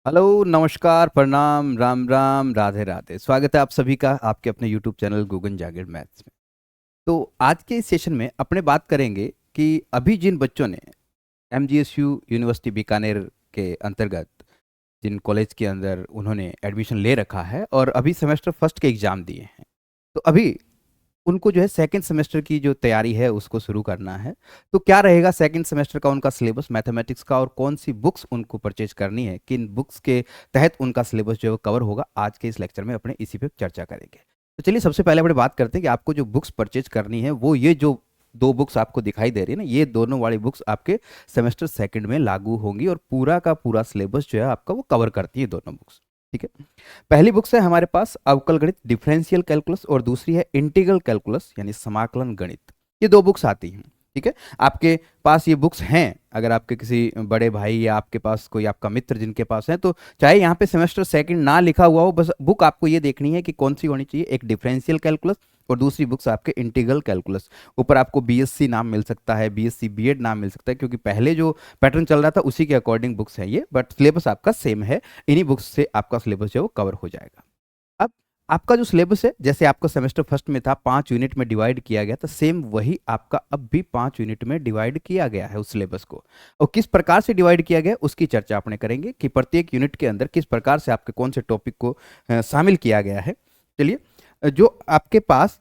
Hello, नमस्कार, प्रणाम, राम राम, राधे राधे। स्वागत है आप सभी का आपके अपने यूट्यूब चैनल गूगल जागेड़ मैथ्स में। तो आज के इस सेशन में अपने बात करेंगे कि अभी जिन बच्चों ने एमजीएसयू यूनिवर्सिटी बीकानेर के अंतर्गत जिन कॉलेज के अंदर उन्होंने एडमिशन ले रखा है और अभी सेमेस्टर फर्स्ट के एग्ज़ाम दिए हैं, तो अभी उनको जो है सेकंड सेमेस्टर की जो तैयारी है उसको शुरू करना है। तो क्या रहेगा सेकंड सेमेस्टर का उनका सिलेबस मैथमेटिक्स का, और कौन सी बुक्स उनको परचेज करनी है, किन बुक्स के तहत उनका सिलेबस जो है कवर होगा, आज के इस लेक्चर में अपने इसी पे चर्चा करेंगे। तो चलिए सबसे पहले अपने बात करते हैं कि आपको जो बुक्स परचेज करनी है वो ये जो दो बुक्स आपको दिखाई दे रही है ना, ये दोनों वाली बुक्स आपके सेमेस्टर सेकंड में लागू होंगी और पूरा का पूरा सिलेबस जो है आपका वो कवर करती है दोनों बुक्स। ठीक है। पहली बुक्स है हमारे पास अवकल गणित डिफरेंशियल कैलकुलस, और दूसरी है इंटीग्रल कैलकुलस यानी समाकलन गणित। ये दो बुक्स आती हैं। ठीक है। आपके पास ये बुक्स हैं, अगर आपके किसी बड़े भाई या आपके पास कोई आपका मित्र जिनके पास है, तो चाहे यहाँ पे सेमेस्टर सेकंड ना लिखा हुआ हो, बस बुक आपको ये देखनी है कि कौन सी होनी चाहिए। एक डिफरेंशियल कैलकुलस और दूसरी बुक्स आपके इंटीग्रल कैलकुलस। ऊपर आपको बीएससी नाम मिल सकता है, बीएससी बीएड नाम मिल सकता है, क्योंकि पहले जो पैटर्न चल रहा था उसी के अकॉर्डिंग बुक्स है ये, बट सिलेबस आपका सेम है। इन्हीं बुक्स से आपका सिलेबस जो है वो कवर हो जाएगा। अब आपका जो सिलेबस है, जैसे आपका सेमेस्टर फर्स्ट में था 5 यूनिट में डिवाइड किया गया था, सेम वही आपका अब भी 5 यूनिट में डिवाइड किया गया है उस सिलेबस को। और किस प्रकार से डिवाइड किया गया उसकी चर्चा अपने करेंगे कि प्रत्येक यूनिट के अंदर किस प्रकार से आपके कौन से टॉपिक को शामिल किया गया है। चलिए, जो आपके पास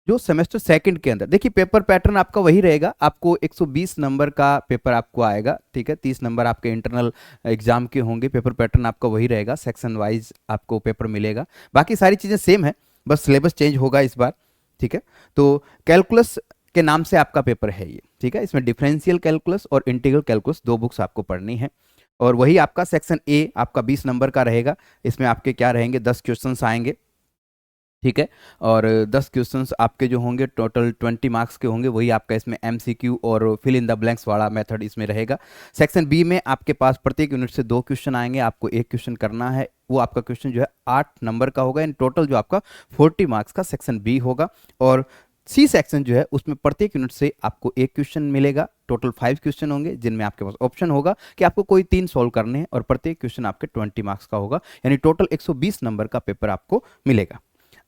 जो सेमेस्टर सेकंड के अंदर देखिए, पेपर पैटर्न आपका वही रहेगा। आपको 120 नंबर का पेपर आपको आएगा। ठीक है। 30 नंबर आपके इंटरनल एग्जाम के होंगे। पेपर पैटर्न आपका वही रहेगा, सेक्शन वाइज आपको पेपर मिलेगा। बाकी सारी चीज़ें सेम है, बस सिलेबस चेंज होगा इस बार। ठीक है। तो कैलकुलस के नाम से आपका पेपर है ये। ठीक है। इसमें डिफरेंशियल कैलकुलस और इंटीग्रल कैलकुलस दो बुक्स आपको पढ़नी है। और वही आपका सेक्शन ए आपका 20 नंबर का रहेगा। इसमें आपके क्या रहेंगे, 10 क्वेश्चंस आएंगे। ठीक है। और 10 क्वेश्चंस आपके जो होंगे टोटल 20 मार्क्स के होंगे। वही आपका इसमें एमसीक्यू और फिल इन द ब्लैंक्स वाला मेथड इसमें रहेगा। सेक्शन बी में आपके पास प्रत्येक यूनिट से 2 क्वेश्चन आएंगे, आपको एक क्वेश्चन करना है। वो आपका क्वेश्चन जो है 8 नंबर का होगा। इन टोटल जो आपका 40 मार्क्स का सेक्शन बी होगा। और सी सेक्शन जो है उसमें प्रत्येक यूनिट से आपको एक क्वेश्चन मिलेगा। टोटल 5 क्वेश्चन होंगे, जिनमें आपके पास ऑप्शन होगा कि आपको कोई 3 सॉल्व करने हैं, और प्रत्येक क्वेश्चन आपके 20 मार्क्स का होगा, यानी टोटल 120 नंबर का पेपर आपको मिलेगा।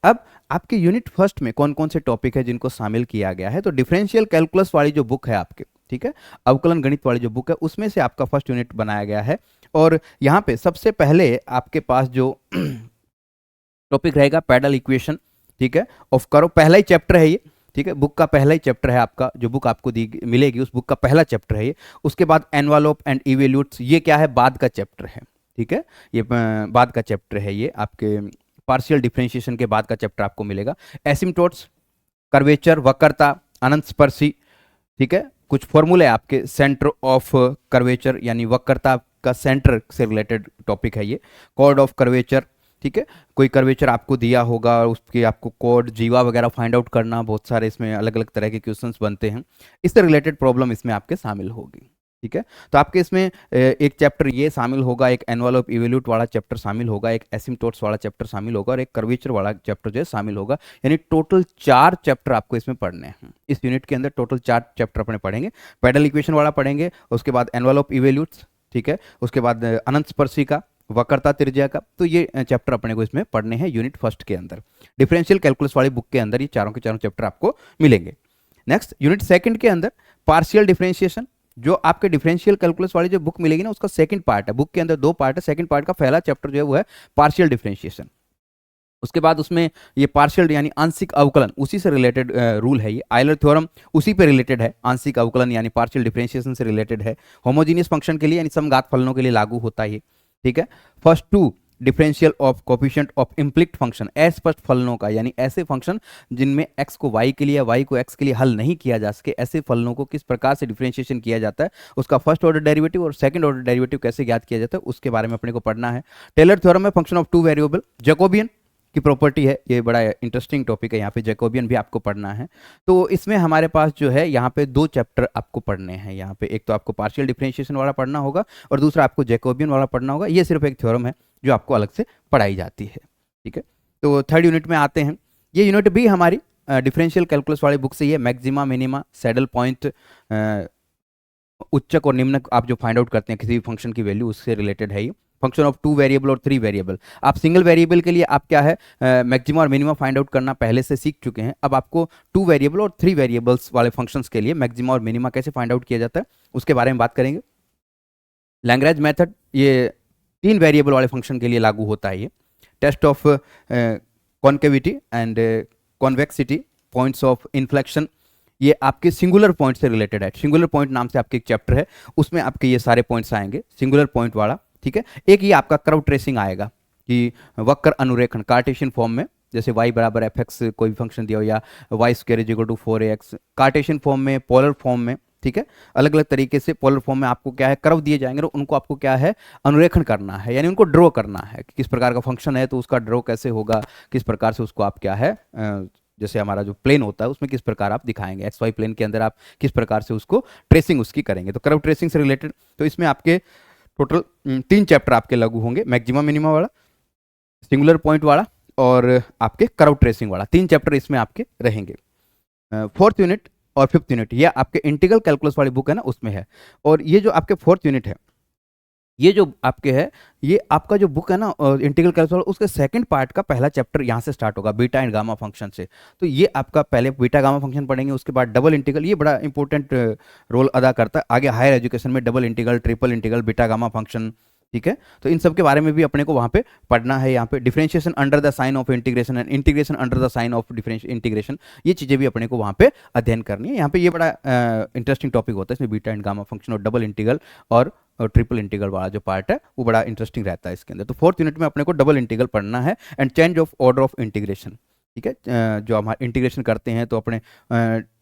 अब आपके यूनिट फर्स्ट में कौन कौन से टॉपिक है जिनको शामिल किया गया है, तो डिफरेंशियल कैलकुलस वाली जो बुक है आपके, ठीक है, अवकलन गणित वाली जो बुक है, उसमें से आपका फर्स्ट यूनिट बनाया गया है। और यहाँ पे सबसे पहले आपके पास जो टॉपिक रहेगा पैडल इक्वेशन। ठीक है। ऑफ करो, पहला ही चैप्टर है ये। ठीक है। बुक का पहला ही चैप्टर है आपका, जो बुक आपको दी मिलेगी उस बुक का पहला चैप्टर है ये। उसके बाद एनवेलोप एंड इवेल्यूट्स, ये क्या है, बाद का चैप्टर है। ठीक है। ये बाद का चैप्टर है, ये आपके पार्शियल डिफरेंशिएशन के बाद का चैप्टर आपको मिलेगा। एसिम्टोट्स, कर्वेचर, वक्रता, अनंत स्पर्शी। ठीक है। कुछ फॉर्मूले आपके सेंटर ऑफ कर्वेचर यानी वक्रता का सेंटर से रिलेटेड टॉपिक है ये। Chord of curvature. ठीक है। कोई कर्वेचर आपको दिया होगा और उसके आपको कोड जीवा वगैरह फाइंड आउट करना, बहुत सारे इसमें अलग अलग तरह के क्वेश्चंस बनते हैं। इससे रिलेटेड प्रॉब्लम इसमें आपके शामिल होगी। ठीक है। तो आपके इसमें एक चैप्टर ये शामिल होगा, एक एनवेलोप इवेल्यूट वाला चैप्टर शामिल होगा, एक एसिम्टोट्स वाला चैप्टर शामिल होगा, और एक कर्वेचर वाला चैप्टर जो है शामिल होगा। यानी टोटल 4 चैप्टर आपको इसमें पढ़ने हैं। इस यूनिट के अंदर टोटल 4 चैप्टर अपने पढ़ेंगे। पैडल इक्वेशन वाला पढ़ेंगे, उसके बाद एनवेलोप इवेल्यूट्स, ठीक है, उसके बाद अनंत स्पर्शी का, वक्रता त्रिज्या का। तो ये चैप्टर अपने को इसमें पढ़ने हैं यूनिट फर्स्ट के अंदर। डिफरेंशियल कैलकुलस वाली बुक के अंदर ये चारों के चारों चैप्टर आपको मिलेंगे। नेक्स्ट यूनिट सेकंड के अंदर पार्शियल डिफरेंशिएशन, जो आपके डिफरेंशियल कैलकुलस वाली जो बुक मिलेगी ना, उसका सेकंड पार्ट है। बुक के अंदर 2 पार्ट है। सेकंड पार्ट का पहला चैप्टर जो है वो है पार्शियल डिफरेंशिएशन। उसके बाद उसमें ये पार्शियल यानी आंशिक अवकलन, उसी से रिलेटेड रूल है ये। आयलर थ्योरम उसी पे रिलेटेड है। आंशिक अवकलन यानी पार्शियल डिफरेंशिएशन से रिलेटेड है। होमोजीनियस फंक्शन के लिए यानी समघात फलनों के लिए लागू होता है ये। ठीक है। First 2 differential of coefficient of implicit function, अस्पष्ट फलनों का, यानी ऐसे फंक्शन जिनमें x को y के लिए या y को x के लिए हल नहीं किया जा सके, ऐसे फलनों को किस प्रकार से डिफरेंशिएशन किया जाता है, उसका फर्स्ट ऑर्डर डेरिवेटिव और सेकंड ऑर्डर डेरिवेटिव कैसे ज्ञात किया जाता है, उसके बारे में अपने को पढ़ना है। टेलर थ्योरम में फंक्शन ऑफ 2 वेरिएबल, जैकोबियन की प्रॉपर्टी है, ये बड़ा इंटरेस्टिंग टॉपिक है। यहाँ पे जैकोबियन भी आपको पढ़ना है। तो इसमें हमारे पास जो है यहाँ पे 2 चैप्टर आपको पढ़ने हैं। यहाँ पे एक तो आपको पार्शियल डिफरेंशिएशन वाला पढ़ना होगा, और दूसरा आपको जैकोबियन वाला पढ़ना होगा। ये सिर्फ एक थ्योरम है जो आपको अलग से पढ़ाई जाती है। ठीक है। तो थर्ड यूनिट में आते हैं। ये यूनिट भी हमारी डिफरेंशियल कैलकुलस वाली बुक से ही है। मैक्सिमा, मिनिमा, सैडल पॉइंट, उच्चक और निम्नक आप जो फाइंड आउट करते हैं किसी भी फंक्शन की वैल्यू, उससे रिलेटेड है ये। फंक्शन ऑफ 2 वेरिएबल और 3 वेरिएबल। आप सिंगल वेरिएबल के लिए आप क्या है मैक्सिमा और मिनिमा फाइंड आउट करना पहले से सीख चुके हैं। अब आपको 2 वेरिएबल और 3 वेरिएबल्स वाले फंक्शंस के लिए मैक्सिमा और मिनिमा कैसे फाइंड आउट किया जाता है उसके बारे में बात करेंगे। लैग्रेंज मेथड ये 3 वेरिएबल वाले फंक्शन के लिए लागू होता है। ये test of concavity and convexity, points of inflection, ये आपके सिंगुलर पॉइंट से रिलेटेड है। सिंगुलर पॉइंट नाम से आपके एक चैप्टर है, उसमें आपके ये सारे पॉइंट्स आएंगे सिंगुलर पॉइंट वाला, ठीक है। एक ये आपका कर्व ट्रेसिंग आएगा कि वक्र अनुरेखण कार्टेशियन फॉर्म में, जैसे y बराबर एफ एक्स कोई भी फंक्शन दिया हो या Y square is equal to 4ax, Cartesian form में, पोलर फॉर्म में, ठीक है। अलग अलग तरीके से पोलर फॉर्म में आपको क्या है कर्व दिए जाएंगे और उनको आपको क्या है अनुरेखण करना है, यानी उनको ड्रॉ करना है कि किस प्रकार का फंक्शन है तो उसका ड्रॉ कैसे होगा, किस प्रकार से उसको आप क्या है जैसे हमारा जो प्लेन होता है उसमें किस प्रकार आप दिखाएंगे, एक्स वाई प्लेन के अंदर आप किस प्रकार से उसको ट्रेसिंग उसकी करेंगे। तो कर्व ट्रेसिंग से रिलेटेड तो इसमें आपके टोटल 3 चैप्टर आपके लागू होंगे, मैक्सिमा मिनिमा वाला, सिंगुलर पॉइंट वाला और आपके कर्व ट्रेसिंग वाला। 3 चैप्टर इसमें आपके रहेंगे। 4th यूनिट और 5th यूनिट यह आपके इंटीग्रल कैलकुलस वाली बुक है ना, उसमें है। और ये जो आपके 4th यूनिट है, ये जो आपके है, ये आपका जो बुक है ना इंटीग्रल कैलकुलस, उसके सेकंड पार्ट का पहला चैप्टर यहाँ से स्टार्ट होगा, बीटा एंड गामा फंक्शन से। तो ये आपका पहले बीटा गामा फंक्शन पढ़ेंगे, उसके बाद डबल इंटीग्रल, ये बड़ा इंपॉर्टेंट रोल अदा करता है आगे हायर एजुकेशन में, double integral, triple integral, beta gamma function, ठीक है। तो इन सब के बारे में भी अपने को वहाँ पे पढ़ना है। यहाँ पे differentiation under the sign of integration and integration under the sign of integration, ये चीज़ें भी अपने को वहाँ पे अध्ययन करनी है। यहाँ पे ये बड़ा इंटरेस्टिंग टॉपिक होता है इसमें, बीटा एंड गामा फंक्शन और डबल इंटीग्रल और ट्रिपल इंटीग्रल वाला जो पार्ट है वो बड़ा इंटरेस्टिंग रहता है इसके अंदर। तो 4th यूनिट में अपने को डबल इंटीग्रल पढ़ना है and change of order of integration, ठीक है। जो हम इंटीग्रेशन करते हैं तो अपने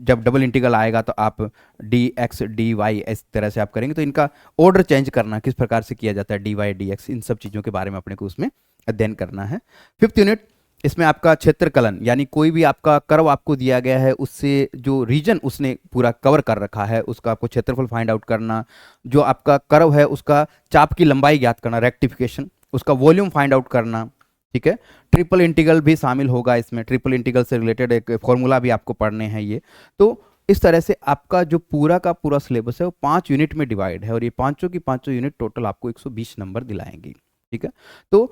जब डबल इंटीग्रल आएगा तो आप डी एक्स डी वाई इस तरह से आप करेंगे, तो इनका ऑर्डर चेंज करना किस प्रकार से किया जाता है, डी वाई डी एक्स, इन सब चीज़ों के बारे में अपने को उसमें अध्ययन करना है। 5th यूनिट इसमें आपका क्षेत्रकलन, यानी कोई भी आपका कर्व आपको दिया गया है उससे जो रीजन उसने पूरा कवर कर रखा है उसका आपको क्षेत्रफल फाइंड आउट करना, जो आपका कर्व है उसका चाप की लंबाई ज्ञात करना, रेक्टिफिकेशन, उसका वॉल्यूम फाइंड आउट करना, ठीक है। ट्रिपल इंटीग्रल भी शामिल होगा इसमें, ट्रिपल इंटीग्रल से रिलेटेड एक फॉर्मूला भी आपको पढ़ने हैं ये। तो इस तरह से आपका जो पूरा का पूरा सिलेबस है वो 5 यूनिट में डिवाइड है और ये पांचों की पांचों यूनिट टोटल आपको 120 नंबर दिलाएंगी, ठीक है। तो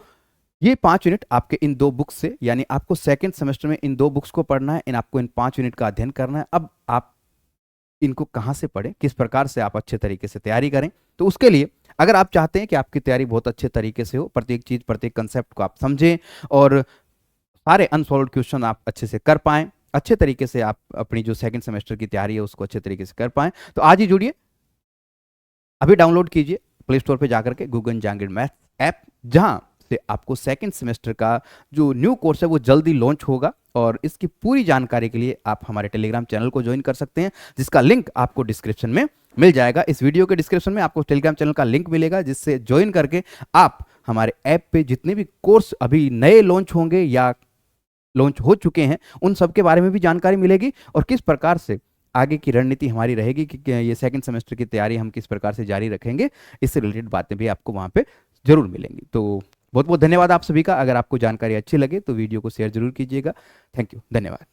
ये 5 यूनिट आपके इन 2 बुक्स से, यानी आपको सेकंड सेमेस्टर में इन 2 बुक्स को पढ़ना है, आपको इन 5 यूनिट का अध्ययन करना है। अब आप इनको कहाँ से पढ़ें, किस प्रकार से आप अच्छे तरीके से तैयारी करें, तो उसके लिए अगर आप चाहते हैं कि आपकी तैयारी बहुत अच्छे तरीके से हो, प्रत्येक चीज़ प्रत्येक कंसेप्ट को आप समझें और सारे अनसॉल्व क्वेश्चन आप अच्छे से कर पाएं, अच्छे तरीके से आप अपनी जो सेकंड सेमेस्टर की तैयारी है उसको अच्छे तरीके से कर पाएं, तो आज ही जुड़िए, अभी डाउनलोड कीजिए प्ले स्टोर पर जाकर के गूगल जहांगीर मैथ्स ऐप, जहाँ से आपको सेकंड सेमेस्टर का जो न्यू कोर्स है वो जल्दी लॉन्च होगा। और इसकी पूरी जानकारी के लिए आप हमारे टेलीग्राम चैनल को ज्वाइन कर सकते हैं, जिसका लिंक आपको डिस्क्रिप्शन में मिल जाएगा। इस वीडियो के डिस्क्रिप्शन में आपको टेलीग्राम चैनल का लिंक मिलेगा, जिससे ज्वाइन करके आप हमारे ऐप पे जितने भी कोर्स अभी नए लॉन्च होंगे या लॉन्च हो चुके हैं उन सब के बारे में भी जानकारी मिलेगी और किस प्रकार से आगे की रणनीति हमारी रहेगी कि ये सेकंड सेमेस्टर की तैयारी हम किस प्रकार से जारी रखेंगे, इससे रिलेटेड बातें भी आपको वहाँ पे जरूर मिलेंगी। तो बहुत बहुत धन्यवाद आप सभी का। अगर आपको जानकारी अच्छी लगे तो वीडियो को शेयर जरूर कीजिएगा। थैंक यू, धन्यवाद।